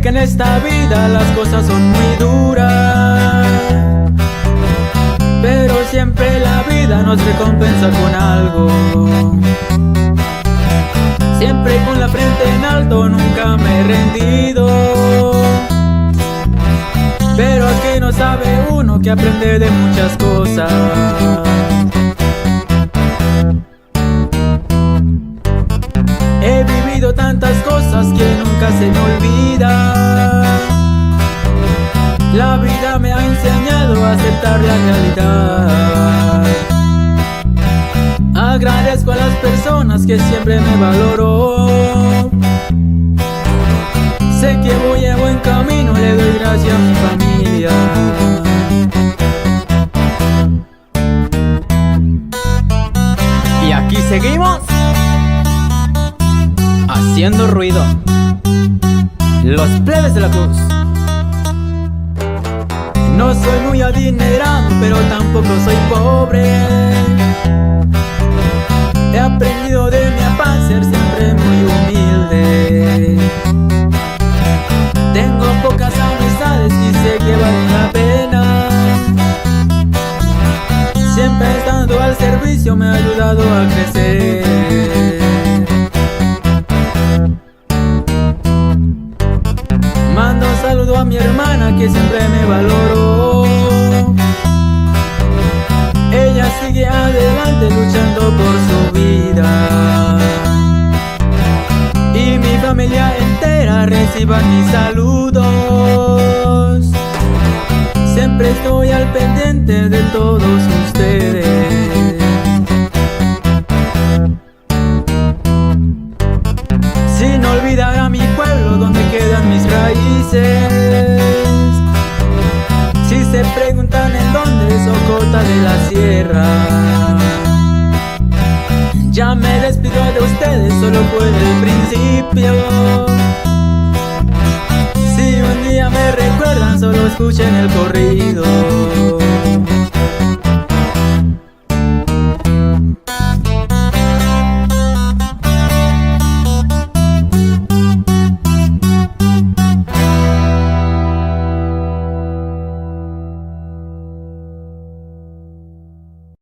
que en esta vida las cosas son muy duras, pero siempre la vida nos recompensa con algo. Siempre con la frente en alto, nunca me he rendido. Pero aquí no sabe uno que aprende de muchas cosas. He vivido tantas cosas que nunca se me olvida. La vida me ha enseñado a aceptar la realidad. Agradezco a las personas que siempre me valoró. Sé que voy en buen camino, le doy gracias a mi familia. Y aquí seguimos haciendo ruido, los plebes de la cruz. No soy muy adinerado, pero tampoco soy pobre. He aprendido de mi papá a ser siempre muy humilde. Tengo pocas amistades y sé que valen la pena. Siempre estando al servicio me ha ayudado a crecer. Mando un saludo a mi hermana que siempre me valoró. Ella sigue adelante luchando por su vida. Y mi familia entera reciba mis saludos. Siempre estoy al pendiente de todos ustedes. Sin olvidar a mi pueblo donde quedan mis raíces. Si se preguntan en dónde, Socota de la Sierra. Ya me despido de ustedes, solo fue el principio. Si un día me recuerdan, solo escuchen el corrido.